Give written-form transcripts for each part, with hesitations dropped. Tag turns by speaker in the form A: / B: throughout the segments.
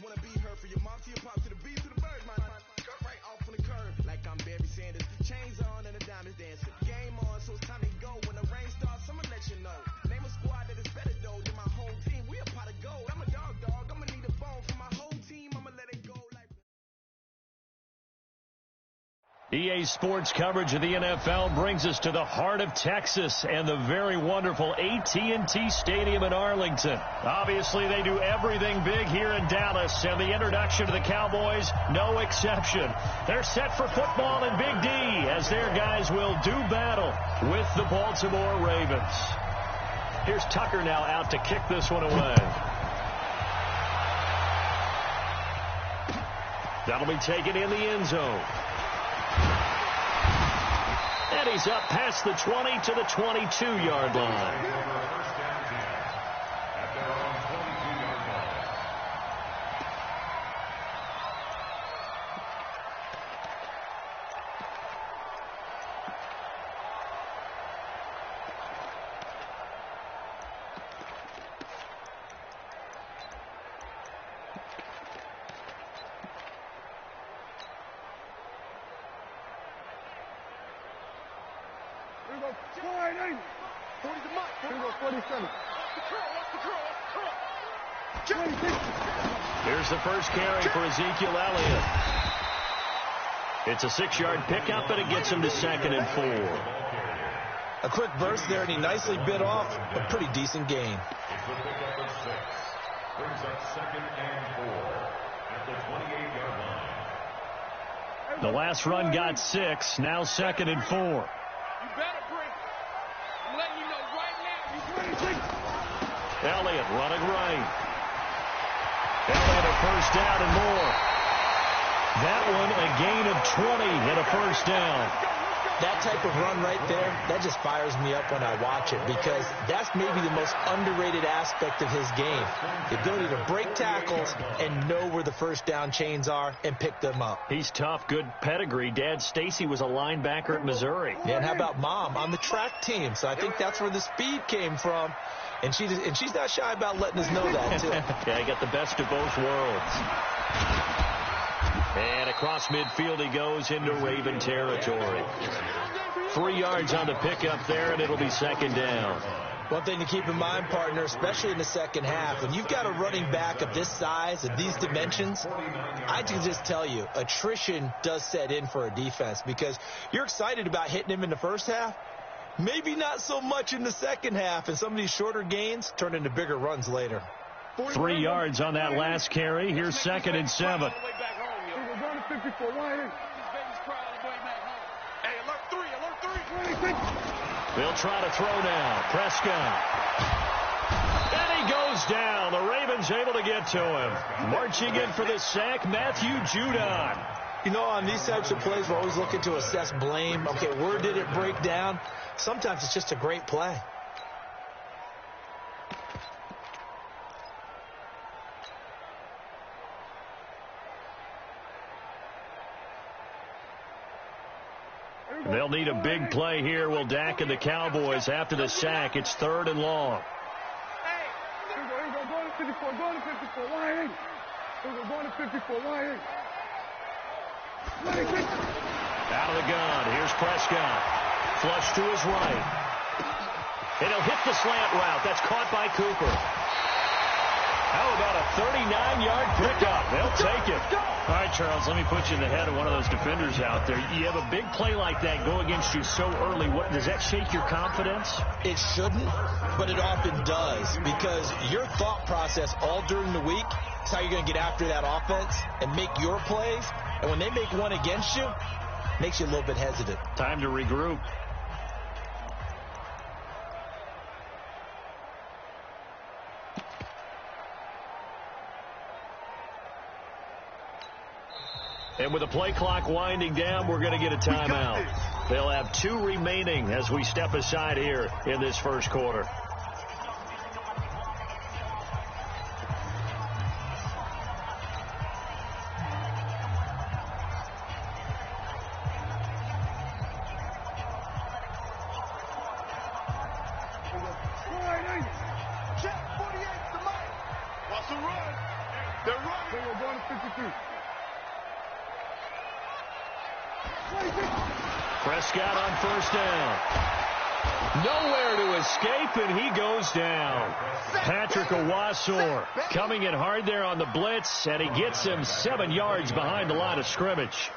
A: wanna be heard from your mom to your pop to the beat to the bird, man. Cut right off on the curb like I'm Barry Sanders. Chains on and the diamonds dancing. Game on, so it's time to go. When the rain starts, I'ma let you know. Name a squad that is better though than my whole team. We a pot of gold. I'm a dog. I'ma need a bone for my whole team. I'ma let it go like.
B: EA Sports coverage of the NFL brings us to the heart of Texas and the very wonderful AT&T Stadium in Arlington. Obviously, they do everything big here in Dallas, and the introduction to the Cowboys, no exception. They're set for football in Big D as their guys will do battle with the Baltimore Ravens. Here's Tucker now out to kick this one away. That'll be taken in the end zone. And he's up past the 20 to the 22-yard line.
C: Here we go, 40 to Mike. Here we go, 47.
B: Here's the first carry for Ezekiel Elliott. It's a 6-yard pickup, and it gets him to 2nd and 4.
D: A quick burst there, and he nicely bit off a pretty decent gain.
E: Brings up 2nd and 4 at the 28-yard line.
B: The last run got 6, now 2nd and 4.
C: You better bring it. I'm letting you know right now. You bring it.
B: Elliott running right. Elliott a first down and more. That one a gain of 20 and a first down.
D: That type of run right there, that just fires me up when I watch it because that's maybe the most underrated aspect of his game. The ability to break tackles and know where the first down chains are and pick them up.
B: He's tough, good pedigree. Dad Stacy was a linebacker at Missouri.
D: Yeah, and how about Mom on the track team? So I think that's where the speed came from. And she's not shy about letting us know that, too.
B: Yeah, I got the best of both worlds. And across midfield he goes into Raven territory. 3 yards on the pickup there, and it'll be 2nd down.
D: One thing to keep in mind, partner, especially in the second half, when you've got a running back of this size, of these dimensions, I can just tell you, attrition does set in for a defense because you're excited about hitting him in the first half. Maybe not so much in the second half, and some of these shorter gains turn into bigger runs later.
B: 3 yards on that last carry. Here's 2nd and 7. They'll try to throw now. Prescott. And he goes down. The Ravens able to get to him. Marching in for the sack, Matthew Judon.
D: You know, on these types of plays, we're always looking to assess blame. Okay, where did it break down? Sometimes it's just a great play.
B: They'll need a big play here. Will Dak and the Cowboys after the sack. It's 3rd and long.
C: Hey, here we go, go to 54, go to 54, why ain't? Here we go, go to 54, why ain't?
B: Out of the gun. Here's Prescott. Flush to his right. And he'll hit the slant route. That's caught by Cooper. How about a 39-yard pickup? They'll take it.
F: All right, Charles, let me put you in the head of one of those defenders out there. You have a big play like that go against you so early. What does that shake your confidence?
D: It shouldn't, but it often does because your thought process all during the week is how you're going to get after that offense and make your plays. And when they make one against you, it makes you a little bit hesitant.
F: Time to regroup.
B: And with the play clock winding down, we're going to get a timeout. They'll have 2 remaining as we step aside here in this first quarter.
C: Going to 53.
B: Prescott on first down. Nowhere to escape, and he goes down. Patrick Owasor coming in hard there on the blitz, and he gets him 7 yards behind the line of scrimmage.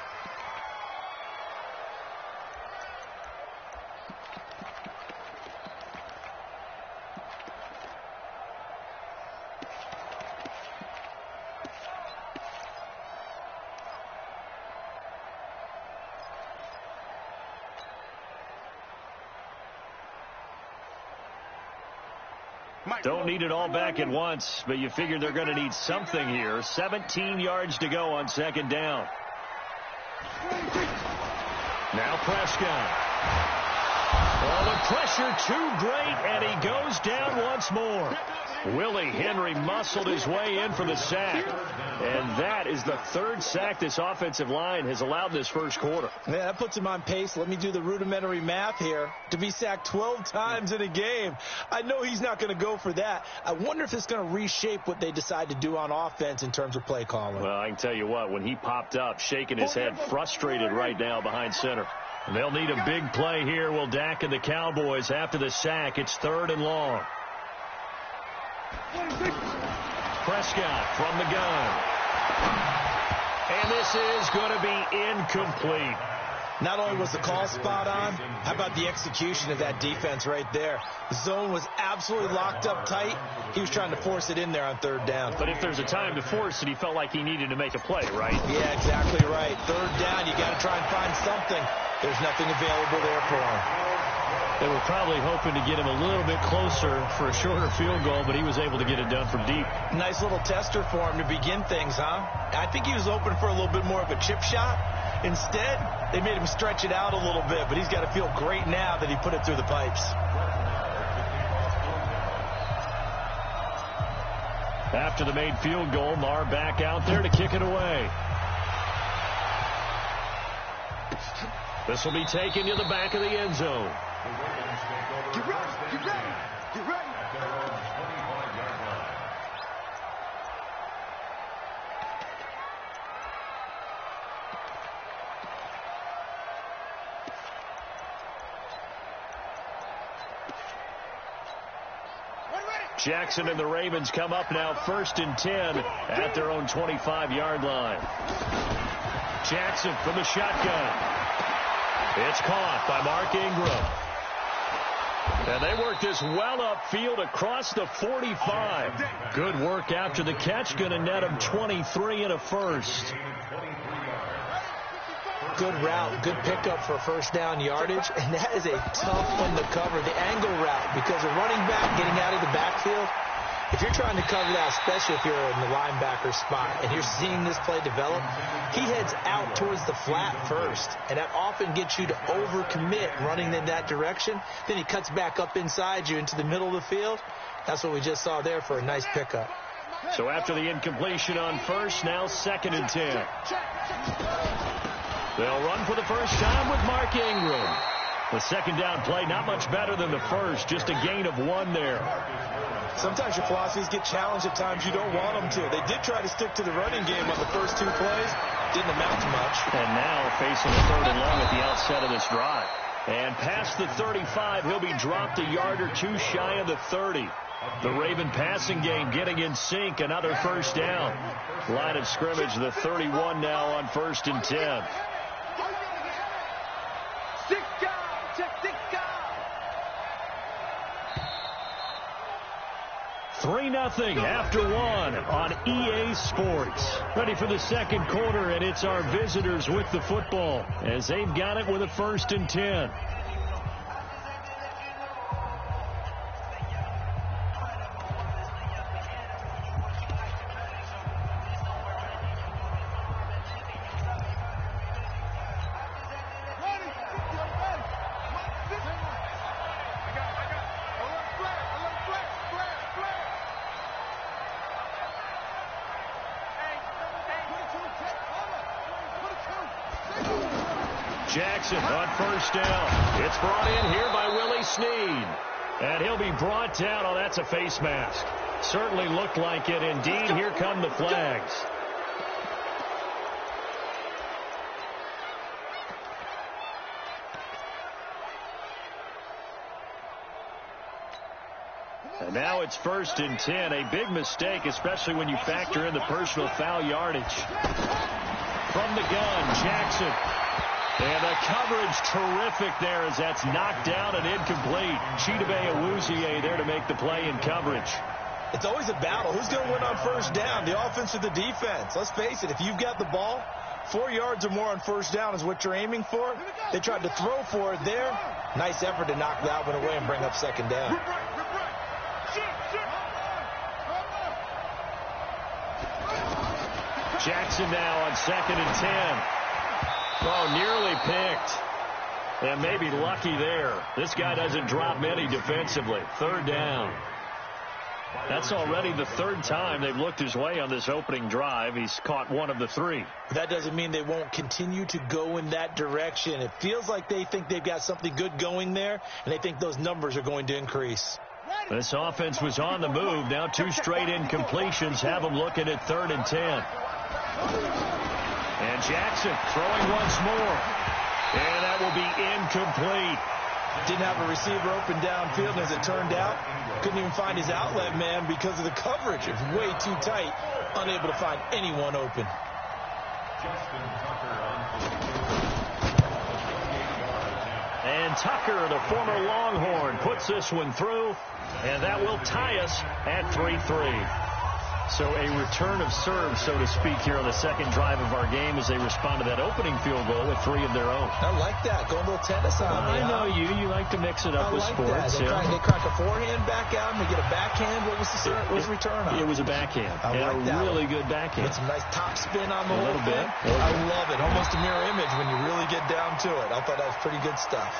B: Don't need it all back at once, but you figure they're going to need something here. 17 yards to go on second down. Now Prescott. Oh, the pressure too great, and he goes down once more. Willie Henry muscled his way in for the sack. And that is the 3rd sack this offensive line has allowed this first quarter.
D: Yeah, that puts him on pace. Let me do the rudimentary math here. To be sacked 12 times in a game, I know he's not going to go for that. I wonder if it's going to reshape what they decide to do on offense in terms of play calling.
B: Well, I can tell you what, when he popped up, shaking his head, frustrated right now behind center. They'll need a big play here, will Dak and the Cowboys after the sack. It's 3rd and long. Prescott from the gun. And this is going to be incomplete.
D: Not only was the call spot on, how about the execution of that defense right there? The zone was absolutely locked up tight. He was trying to force it in there on 3rd down.
B: But if there's a time to force it, he felt like he needed to make a play, right?
D: Yeah, exactly right. 3rd down, you got to try and find something. There's nothing available there for him.
B: They were probably hoping to get him a little bit closer for a shorter field goal, but he was able to get it done from deep.
D: Nice little tester for him to begin things, huh? I think he was open for a little bit more of a chip shot. Instead, they made him stretch it out a little bit, but he's got to feel great now that he put it through the pipes.
B: After the made field goal, Marr back out there to kick it away. This will be taken to the back of the end zone.
C: Get ready, get ready, get ready.
B: Jackson and the Ravens come up now 1st and 10 at their own 25-yard line. Jackson from the shotgun. It's caught by Mark Ingram. And they work this well upfield across the 45. Good work after the catch. Going to net him 23 and a first.
D: Good route, good pickup for first down yardage, and that is a tough one to cover, the angle route, because a running back getting out of the backfield, if you're trying to cover that, especially if you're in the linebacker spot, and you're seeing this play develop, he heads out towards the flat first, and that often gets you to overcommit running in that direction. Then he cuts back up inside you into the middle of the field. That's what we just saw there for a nice pickup.
B: So after the incompletion on first, now 2nd and 10. They'll run for the first time with Mark Ingram. The second down play not much better than the first, just a gain of 1 there.
D: Sometimes your philosophies get challenged at times you don't want them to. They did try to stick to the running game on the first 2 plays. Didn't amount to much.
B: And now facing a 3rd and long at the outset of this drive. And past the 35, he'll be dropped a yard or 2 shy of the 30. The Raven passing game getting in sync. Another first down. Line of scrimmage, the 31 now on 1st and 10. 3-0 after 1 on EA Sports. Ready for the second quarter, and it's our visitors with the football as they've got it with a 1st and 10. Jackson on first down. It's brought in here by Willie Snead. And he'll be brought down. Oh, that's a face mask. Certainly looked like it. Indeed, here come the flags. And now it's 1st and 10. A big mistake, especially when you factor in the personal foul yardage. From the gun, Jackson. And the coverage terrific there as that's knocked down and incomplete. Chidobe Awuzie there to make the play in coverage.
D: It's always a battle. Who's going to win on 1st down, the offense or the defense? Let's face it, if you've got the ball, 4 yards or more on 1st down is what you're aiming for. They tried to throw for it there. Nice effort to knock that one away and bring up 2nd down.
B: Jackson now on 2nd and 10. Oh, nearly picked. And maybe lucky there. This guy doesn't drop many defensively. 3rd down. That's already the 3rd time they've looked his way on this opening drive. He's caught 1 of the 3.
D: That doesn't mean they won't continue to go in that direction. It feels like they think they've got something good going there, and they think those numbers are going to increase.
B: This offense was on the move. Now 2 straight incompletions have them looking at 3rd and 10. And Jackson throwing once more. And that will be incomplete.
D: Didn't have a receiver open downfield, and as it turned out, couldn't even find his outlet man because of the coverage. It's way too tight, unable to find anyone open.
B: And Tucker, the former Longhorn, puts this one through, and that will tie us at 3-3. So a return of serve, so to speak, here on the 2nd drive of our game as they respond to that opening field goal with 3 of their own.
D: I like that. Go a little tennis on me.
B: I know you. You like to mix it up with sports.
D: They crack a forehand back out and they get a backhand. What was the return on?
B: It was a backhand.
D: I like that.
B: Really good backhand.
D: With some nice top spin on the whole
B: little bit.
D: I love it. Almost a mirror image when you really get down to it. I thought that was pretty good stuff.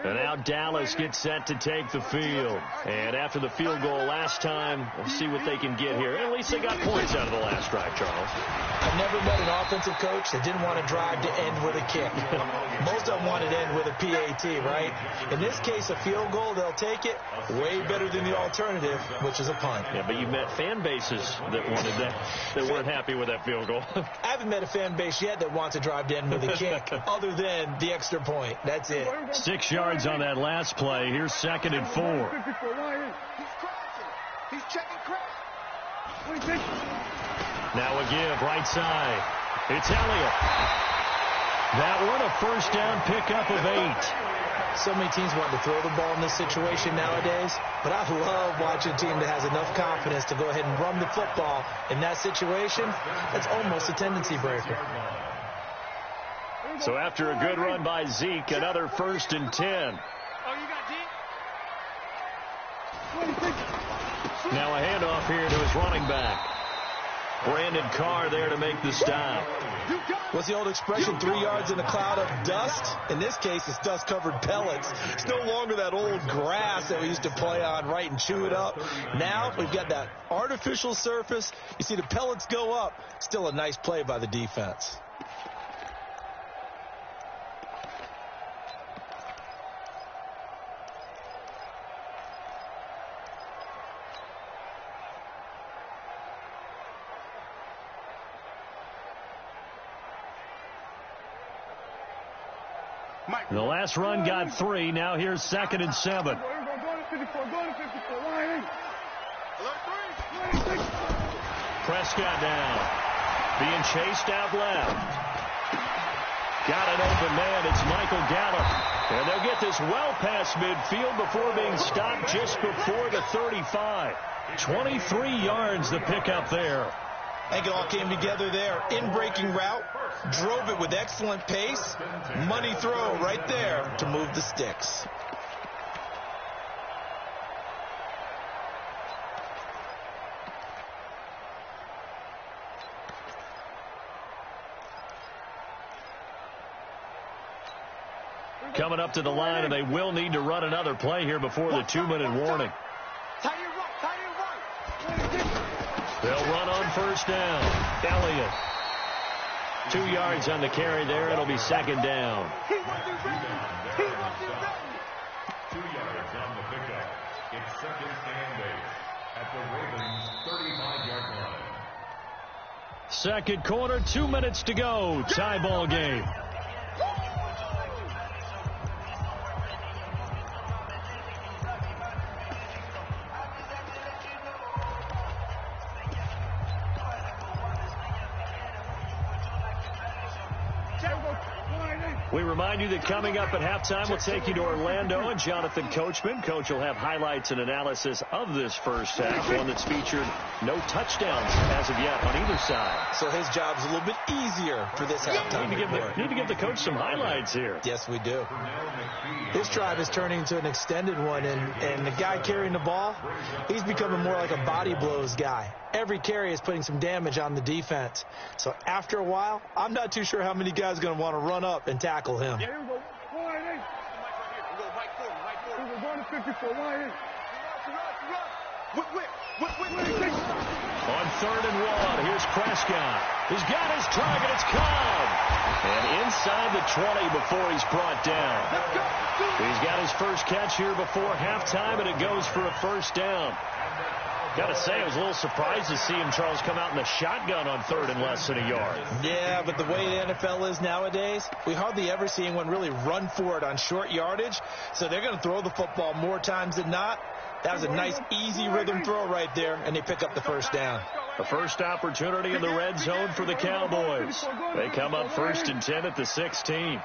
B: And now Dallas gets set to take the field. And after the field goal last time, we'll see what they can get here. At least they got points out of the last drive, Charles.
D: I've never met an offensive coach that didn't want to drive to end with a kick. Most of them wanted to end with a PAT, right? In this case, a field goal, they'll take it. Way better than the alternative, which is a punt.
B: Yeah, but you've met fan bases that wanted that, that weren't happy with that field goal.
D: I haven't met a fan base yet that wants to drive to end with a kick, other than the extra point. That's it.
B: 6 yards on that last play. Here's 2nd and 4.
A: He's checking crack.
B: Now a give, right side. It's Elliott. That one a 1st down pickup of 8.
D: So many teams want to throw the ball in this situation nowadays, but I love watching a team that has enough confidence to go ahead and run the football in that situation. That's almost a tendency breaker.
B: So after a good run by Zeke, another 1st and 10. Now a handoff here to his running back. Brandon Carr there to make the stop.
D: What's the old expression, 3 yards in a cloud of dust? In this case, it's dust-covered pellets. It's no longer that old grass that we used to play on, right, and chew it up. Now we've got that artificial surface. You see the pellets go up. Still a nice play by the defense.
B: The last run got 3. Now here's 2nd and 7. Prescott now being chased out left. Got an open man. It's Michael Gallup. And they'll get this well past midfield before being stopped just before the 35. 23 yards the pickup there.
D: I think it all came together there. In-breaking route. Drove it with excellent pace. Money throw right there to move the sticks.
B: coming up to the line, and they will need to run another play here before the 2-minute warning. They'll run on first down. Elliott. 2 yards on the carry there. It'll be second down.
E: 2 yards on the pickup. It's second and 8 at the Ravens' 35-yard line.
B: Second quarter, 2 minutes to go. Tie ball game. We remind you that coming up at halftime, we'll take you to Orlando and Jonathan Coachman. Coach will have highlights and analysis of this first half, one that's featured no touchdowns as of yet on either side.
D: So his job's a little bit easier for this halftime.
B: Need to give the coach some highlights here.
D: Yes, we do. This drive is turning into an extended one, and the guy carrying the ball, he's becoming more like a body blows guy. Every carry is putting some damage on the defense. So after a while, I'm not too sure how many guys are going to want to run up and tackle him.
C: Yeah, here we go. Wide eight. We're going to 54. Wide eight.
B: On 3rd and 1, here's Prescott. He's got his target. It's Cobb. And inside the 20 before he's brought down. He's got his first catch here before halftime, and it goes for a first down. Got to say, I was a little surprised to see him, Charles, come out in the shotgun on 3rd and less than a yard.
D: Yeah, but the way the NFL is nowadays, we hardly ever see anyone really run for it on short yardage. So they're going to throw the football more times than not. That was a nice, easy rhythm throw right there, and they pick up the first down.
B: The first opportunity in the red zone for the Cowboys. They come up 1st and 10 at the 16.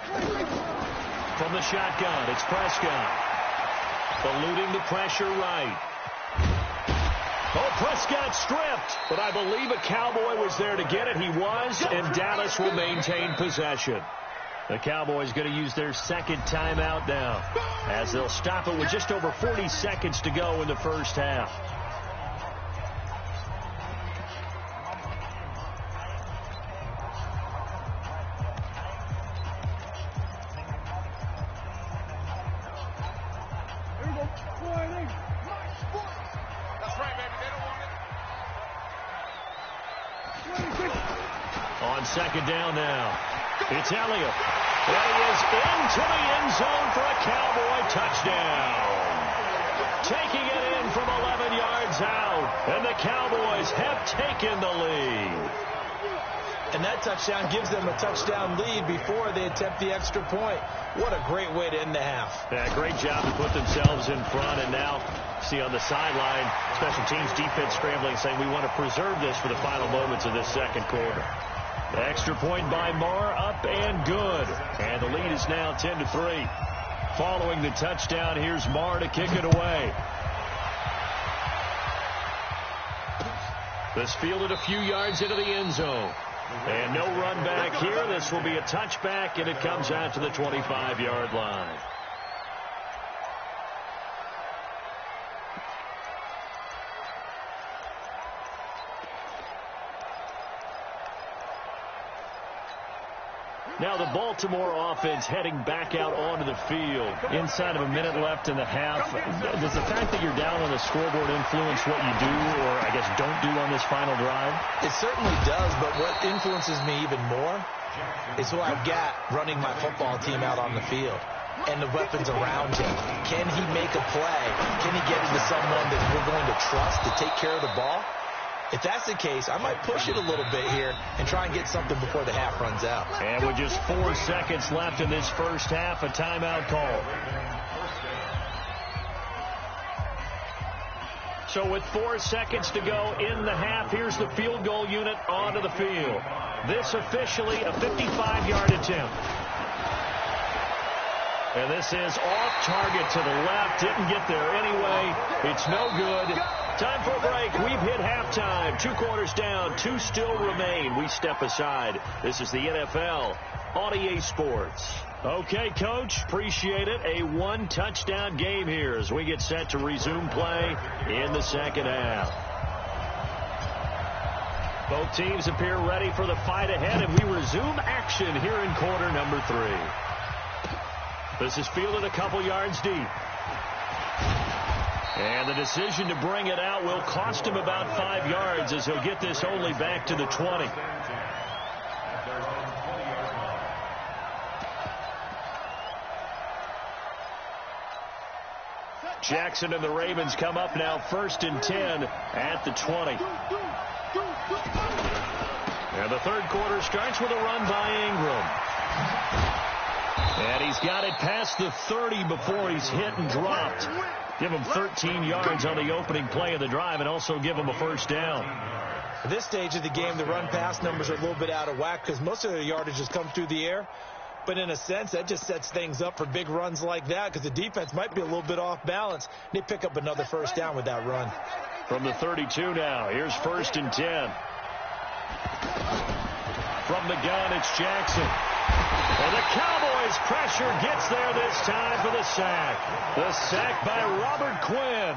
B: From the shotgun, it's Prescott. Eluding the pressure right. Oh, Prescott stripped, but I believe a Cowboy was there to get it. He was, and Dallas will maintain possession. The Cowboys going to use their second timeout now, as they'll stop it with just over 40 seconds to go in the first half. On second down now, it's Elliott. And he is into the end zone for a Cowboy touchdown. Taking it in from 11 yards out, and the Cowboys have taken the lead.
D: And that touchdown gives them a touchdown lead before they attempt the extra point. What a great way to end the half.
B: Yeah, great job to put themselves in front, and now see on the sideline, special teams defense scrambling, saying we want to preserve this for the final moments of this second quarter. The extra point by Marr, up and good. And the lead is now 10-3. Following the touchdown, here's Marr to kick it away. This fielded a few yards into the end zone. And no run back here. This will be a touchback, and it comes out to the 25-yard line. Now the Baltimore offense heading back out onto the field. Inside of a minute left in the half. Does the fact that you're down on the scoreboard influence what you do, or I guess don't do on this final drive?
D: It certainly does, but what influences me even more is who I've got running my football team out on the field and the weapons around him. Can he make a play? Can he get into someone that we're going to trust to take care of the ball? If that's the case, I might push it a little bit here and try and get something before the half runs out.
B: And with just 4 seconds left in this first half, a timeout call. So with 4 seconds to go in the half, here's the field goal unit onto the field. This officially a 55-yard attempt. And this is off target to the left. Didn't get there anyway. It's no good. Time for a break. We've hit halftime. 2 quarters down. 2 still remain. We step aside. This is the NFL on EA Sports. Okay, Coach. Appreciate it. A 1-touchdown game here as we get set to resume play in the second half. Both teams appear ready for the fight ahead, and we resume action here in quarter number 3. This is fielded a couple yards deep. And the decision to bring it out will cost him about 5 yards as he'll get this only back to the 20. Jackson and the Ravens come up now 1st and 10 at the 20. And the third quarter starts with a run by Ingram. And he's got it past the 30 before he's hit and dropped. Give him 13 yards on the opening play of the drive and also give him a first down.
D: At this stage of the game, the run-pass numbers are a little bit out of whack because most of their yardage has come through the air. But in a sense, that just sets things up for big runs like that because the defense might be a little bit off balance. They pick up another first down with that run.
B: From the 32 now, here's 1st and 10. From the gun, it's Jackson. And the Cowboys' pressure gets there this time for the sack. The sack by Robert Quinn.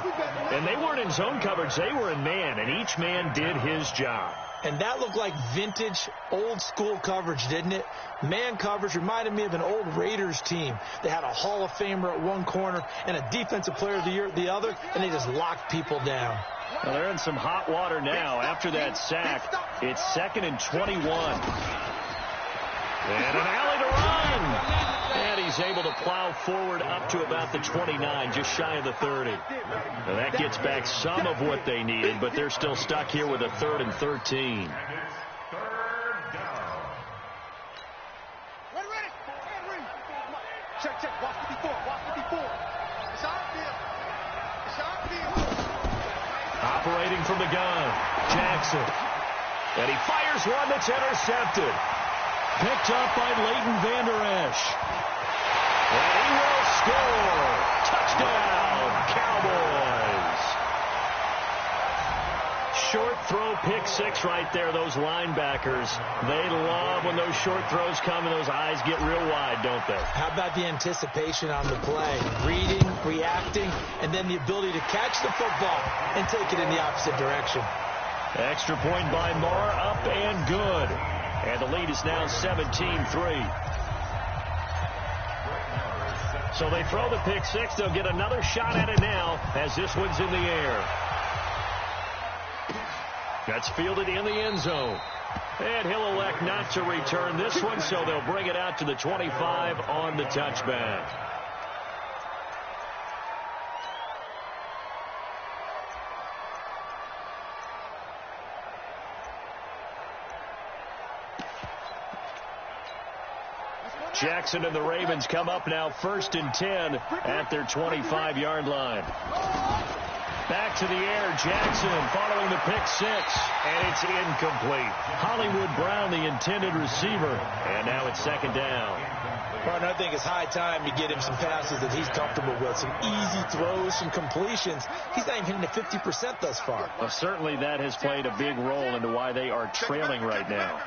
B: And they weren't in zone coverage. They were in man, and each man did his job.
D: And that looked like vintage, old-school coverage, didn't it? Man coverage reminded me of an old Raiders team. They had a Hall of Famer at one corner and a Defensive Player of the Year at the other, and they just locked people down.
B: Well, they're in some hot water now. After that sack, it's 2nd and 21. And an alley to run. And he's able to plow forward up to about the 29, just shy of the 30. Now that gets back some of what they needed, but they're still stuck here with a 3rd and 13.
C: Check. Watch 54. It's our field.
B: Operating from the gun, Jackson. And he fires one that's intercepted. Picked up by Leighton Vander Esch. And he will score. Touchdown, Cowboys. Short throw, pick six right there, those linebackers. They love when those short throws come and those eyes get real wide, don't they?
D: How about the anticipation on the play? Reading, reacting, and then the ability to catch the football and take it in the opposite direction.
B: Extra point by Marr, up and good. And the lead is now 17-3. So they throw the pick six. They'll get another shot at it now as this one's in the air. That's fielded in the end zone. And he'll elect not to return this one, so they'll bring it out to the 25 on the touchback. Jackson and the Ravens come up now 1st and 10 at their 25-yard line. Back to the air, Jackson following the pick six, and it's incomplete. Hollywood Brown, the intended receiver, and now it's 2nd down.
D: Partner, I think it's high time to get him some passes that he's comfortable with, some easy throws, some completions. He's not even hitting the 50% thus far.
B: Well, certainly that has played a big role into why they are trailing right now.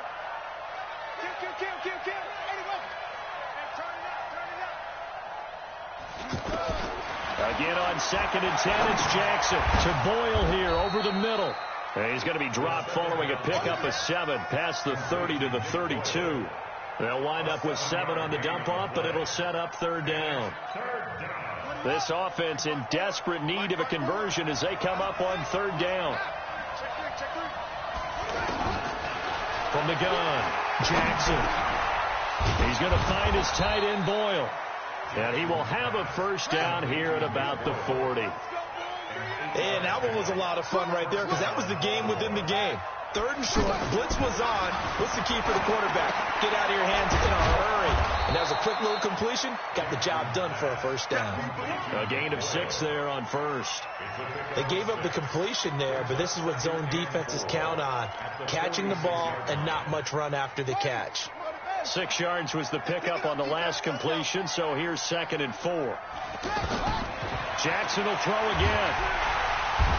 B: Again on 2nd and 10, it's Jackson to Boyle here over the middle. And he's going to be dropped following a pickup of 7 past the 30 to the 32. They'll wind up with 7 on the dump-off, but it'll set up 3rd down. This offense in desperate need of a conversion as they come up on 3rd down. From the gun, Jackson. He's going to find his tight end, Boyle. And he will have a first down here at about the 40.
D: And that one was a lot of fun right there because that was the game within the game. 3rd and short, blitz was on. What's the key for the quarterback? Get out of your hands in a hurry. And that was a quick little completion. Got the job done for a first down.
B: A gain of 6 there on 1st.
D: They gave up the completion there, but this is what zone defenses count on. Catching the ball and not much run after the catch.
B: 6 yards was the pickup on the last completion, so here's 2nd and 4. Jackson will throw again.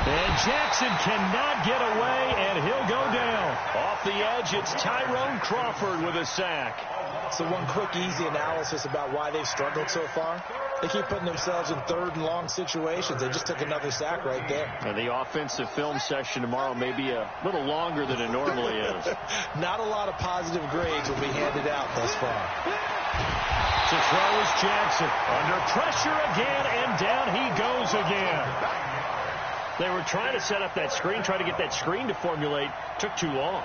B: And Jackson cannot get away, and he'll go down. Off the edge, it's Tyrone Crawford with a sack.
D: So one quick, easy analysis about why they've struggled so far. They keep putting themselves in third and long situations. They just took another sack right there.
B: And the offensive film session tomorrow may be a little longer than it normally is.
D: Not a lot of positive grades will be handed out thus far.
B: To throw is Jackson. Under pressure again, and down he goes again. They were trying to set up that screen, trying to get that screen to formulate. Took too long.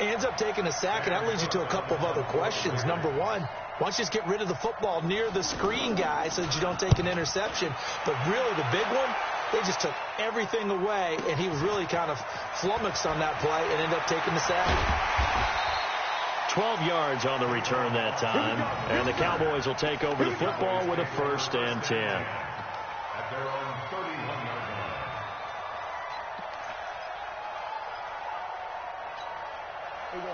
D: Ends up taking a sack, and that leads you to a couple of other questions. Number one, why don't you just get rid of the football near the screen guy so that you don't take an interception? But really the big one, they just took everything away, and he was really kind of flummoxed on that play and ended up taking the sack.
B: 12 yards on the return that time, and the Cowboys will take over the football with a 1st and 10.
E: At their own 31-yard line.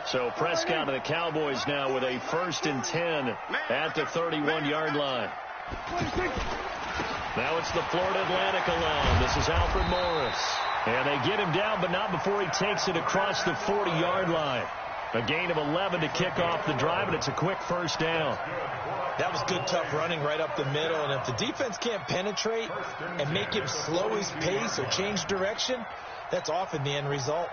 B: So Prescott and the Cowboys now with a 1st and 10 at the 31-yard line. Now it's the Florida Atlantic alone. This is Alfred Morris. And they get him down, but not before he takes it across the 40-yard line. A gain of 11 to kick off the drive, and it's a quick 1st down.
D: That was good, tough running right up the middle. And if the defense can't penetrate and make him slow his pace or change direction, that's often the end result.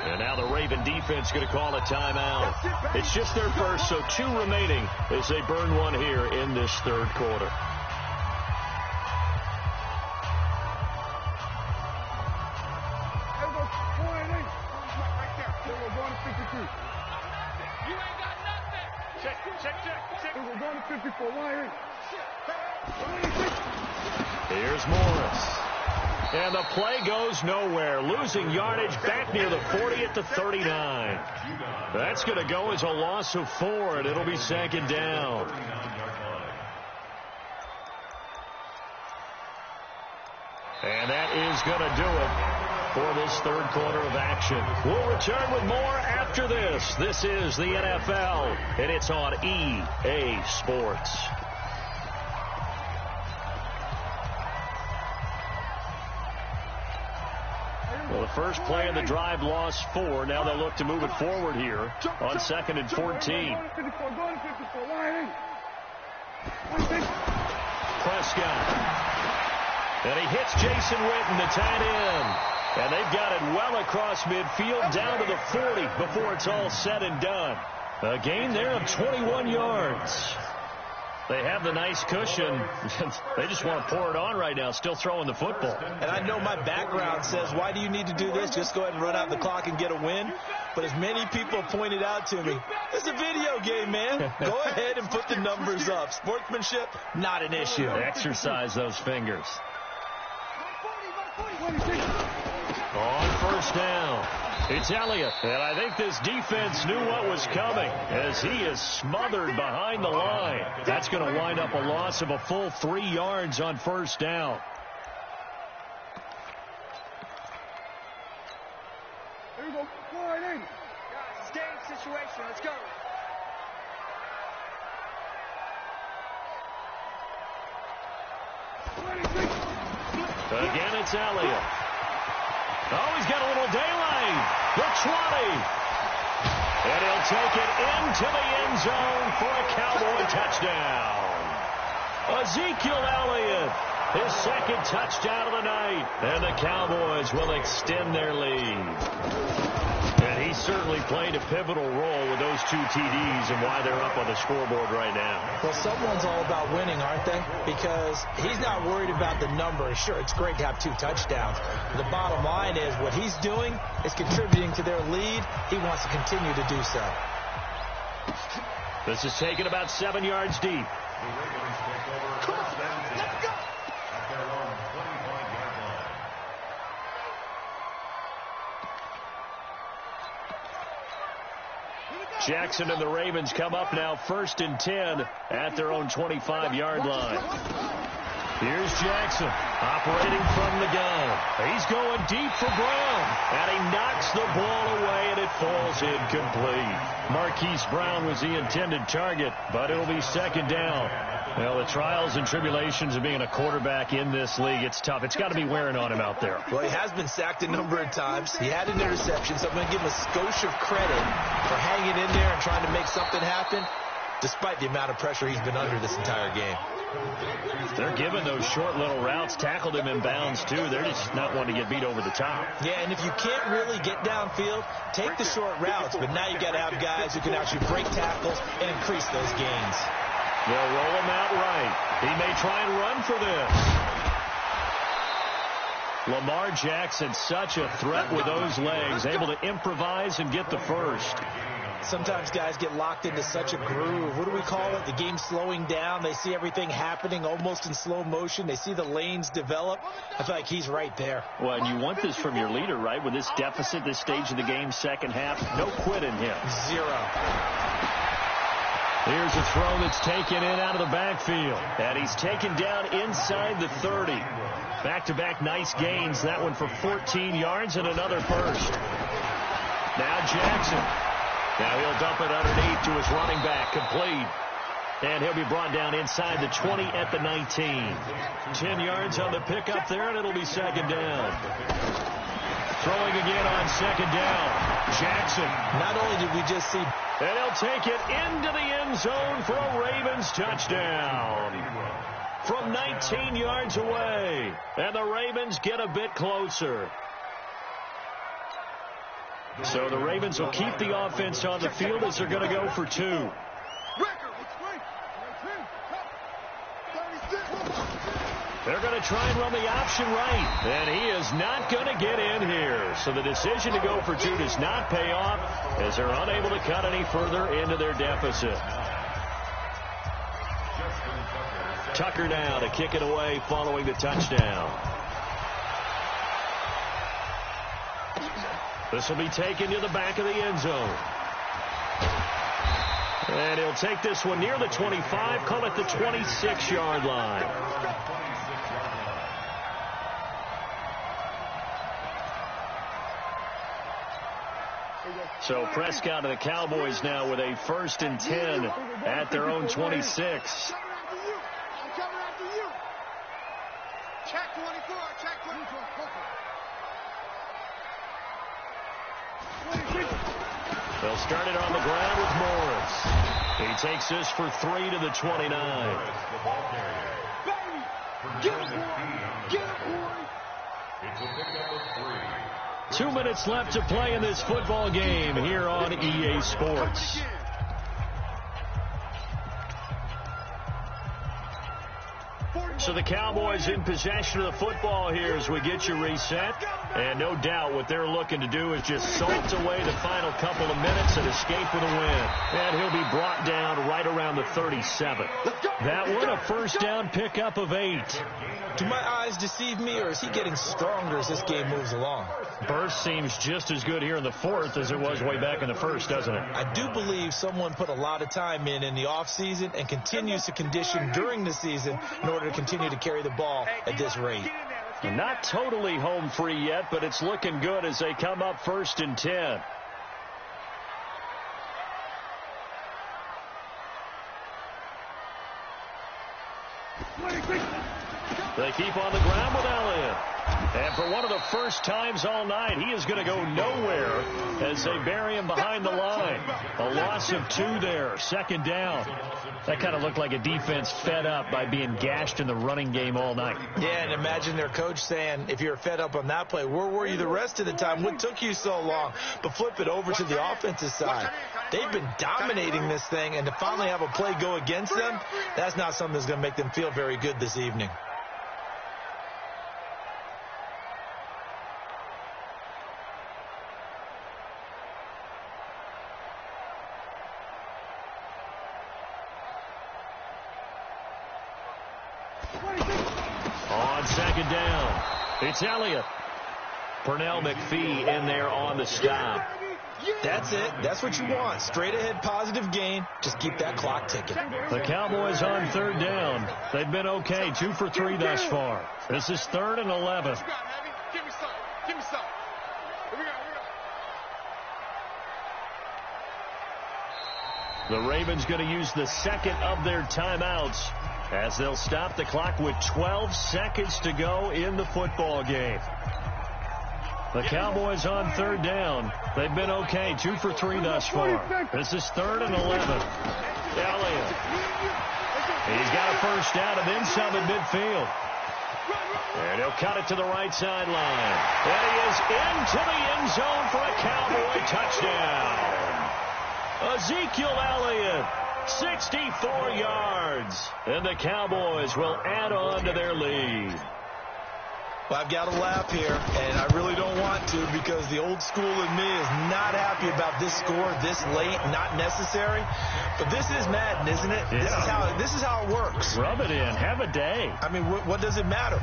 B: And now the Raven defense going to call a timeout. It's just their first, so 2 remaining as they burn one here in this 3rd quarter. Here's Morris. And the play goes nowhere. Losing yardage back near the 40 at the 39. That's going to go as a loss of 4, and it'll be 2nd down. And that is going to do it for this 3rd quarter of action. We'll return with more after this. This is the NFL, and it's on EA Sports. Well, the first play of the drive lost 4. Now they look to move it forward here on 2nd and 14. Prescott. And he hits Jason Witten, the tight end. And they've got it well across midfield down to the 40 before it's all said and done. A gain there of 21 yards. They have the nice cushion. They just want to pour it on right now, still throwing the football.
D: And I know my background says, why do you need to do this? Just go ahead and run out the clock and get a win. But as many people pointed out to me, it's a video game, man. Go ahead and put the numbers up. Sportsmanship, not an issue.
B: Exercise those fingers. On 1st down, it's Elliott. And I think this defense knew what was coming as he is smothered behind the line. That's going to wind up a loss of a full 3 yards on 1st down.
C: Here we go. Guys, it's game situation. Let's go.
B: Again, it's Elliott. Oh, he's got a little daylight. The 20. And he'll take it into the end zone for a Cowboy touchdown. Ezekiel Elliott, his 2nd touchdown of the night. And the Cowboys will extend their lead. And he certainly played a pivotal role with those 2 TDs and why they're up on the scoreboard right now.
D: Well, someone's all about winning, aren't they? Because he's not worried about the number. Sure, it's great to have 2 touchdowns. The bottom line is what he's doing is contributing to their lead. He wants to continue to do so.
B: This is taken about 7 yards deep.
E: Come on, let's go. At their own 25-yard line.
B: Jackson and the Ravens come up now 1st and 10 at their own 25-yard line. Here's Jackson operating from the gun. He's going deep for Brown, and he knocks the ball away, and it falls incomplete. Marquise Brown was the intended target, but it'll be 2nd down. Well, the trials and tribulations of being a quarterback in this league, it's tough. It's got to be wearing on him out there.
D: Well, he has been sacked a number of times. He had an interception, so I'm going to give him a skosh of credit for hanging in there and trying to make something happen, despite the amount of pressure he's been under this entire game.
B: They're giving those short little routes, tackled him in bounds, too. They're just not wanting to get beat over the top.
D: Yeah, and if you can't really get downfield, take the short routes, but now you got to have guys who can actually break tackles and increase those gains.
B: They'll roll him out right. He may try and run for this. Lamar Jackson, such a threat with those legs, able to improvise and get the first.
D: Sometimes guys get locked into such a groove. What do we call it? The game slowing down. They see everything happening almost in slow motion. They see the lanes develop. I feel like he's right there.
B: Well, and you want this from your leader, right? With this deficit, this stage of the game, second half, no quit in him.
D: Zero.
B: Here's a throw that's taken in out of the backfield. And he's taken down inside the 30. Back-to-back nice gains. That one for 14 yards and another first. Now Jackson. Now he'll dump it underneath to his running back, complete. And he'll be brought down inside the 20 at the 19. 10 yards on the pickup there, and it'll be second down. Throwing again on second down. Jackson.
D: Not only did we just see...
B: And he'll take it into the end zone for a Ravens touchdown. From 19 yards away. And the Ravens get a bit closer. So the Ravens will keep the offense on the field as they're going to go for two. They're going to try and run the option right. And he is not going to get in here. So the decision to go for two does not pay off as they're unable to cut any further into their deficit. Tucker now to kick it away following the touchdown. This will be taken to the back of the end zone. And he'll take this one near the 25, call it the 26-yard line. So Prescott and the Cowboys now with a 1st and 10 at their own 26.
C: Check 24, check 24.
B: They'll start it on the ground with Morris. He takes this for 3 to the 29. 2 minutes left to play in this football game here on EA Sports. So the Cowboys in possession of the football here as we get you reset. And no doubt what they're looking to do is just salt away the final couple of minutes and escape with a win. And he'll be brought down right around the 37. That one a first down pickup of 8.
D: Do my eyes deceive me, or is he getting stronger as this game moves along?
B: Burst seems just as good here in the 4th as it was way back in the 1st, doesn't it?
D: I do believe someone put a lot of time in the offseason and continues to condition during the season in order to continue to carry the ball at this rate.
B: Not totally home free yet, but it's looking good as they come up 1st and 10. They keep on the ground with Elliott. And for one of the first times all night, he is going to go nowhere as they bury him behind the line. A loss of 2 there, 2nd down. That kind of looked like a defense fed up by being gashed in the running game all night.
D: Yeah, and imagine their coach saying, if you're fed up on that play, where were you the rest of the time? What took you so long? But flip it over to the offensive side. They've been dominating this thing, and to finally have a play go against them, that's not something that's going to make them feel very good this evening.
B: On 2nd down, it's Elliott. Pernell McPhee in there on the stop.
D: That's it. That's what you want. Straight ahead positive gain. Just keep that clock ticking.
B: The Cowboys on 3rd down. They've been okay. 2 for 3 thus far. This is 3rd and 11.
C: Give me some. Give me some. Here we go.
B: The Ravens going to use the 2nd of their timeouts as they'll stop the clock with 12 seconds to go in the football game. The Cowboys on third down. They've been okay, 2 for 3 thus far. This is 3rd and 11. Elliott. He's got a first down and then some at midfield. And he'll cut it to the right sideline. And he is into the end zone for a Cowboy touchdown. Ezekiel Elliott, 64 yards. And the Cowboys will add on to their lead.
D: Well, I've got to laugh here, and I really don't want to because the old school in me is not happy about this score this late, not necessary. But this is Madden, isn't it?
B: Yeah.
D: This is how it works.
B: Rub it in. Have a day.
D: I mean, what does it matter?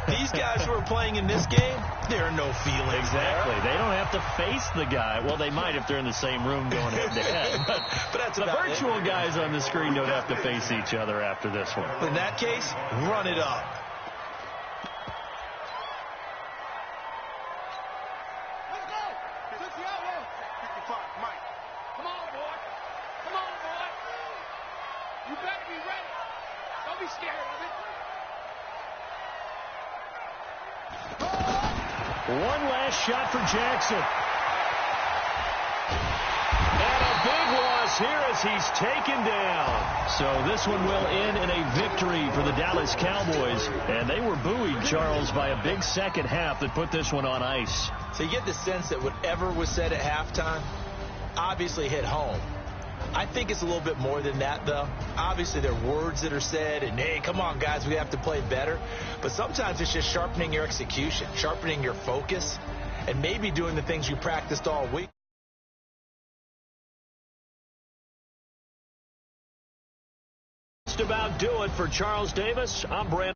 D: These guys who are playing in this game, there are no feelings.
B: Exactly.
D: There.
B: They don't have to face the guy. Well, they might if they're in the same room going head-to-head.
D: But that's
B: the virtual guys on the screen don't have to face each other after this one.
D: In that case, run it up.
B: One last shot for Jackson. And a big loss here as he's taken down. So this one will end in a victory for the Dallas Cowboys. And they were buoyed, Charles, by a big second half that put this one on ice.
D: So you get the sense that whatever was said at halftime obviously hit home. I think it's a little bit more than that, though. Obviously, there are words that are said, and, hey, come on, guys, we have to play better. But sometimes it's just sharpening your execution, sharpening your focus, and maybe doing the things you practiced all week.
B: Just about do it for Charles Davis. I'm Brandon.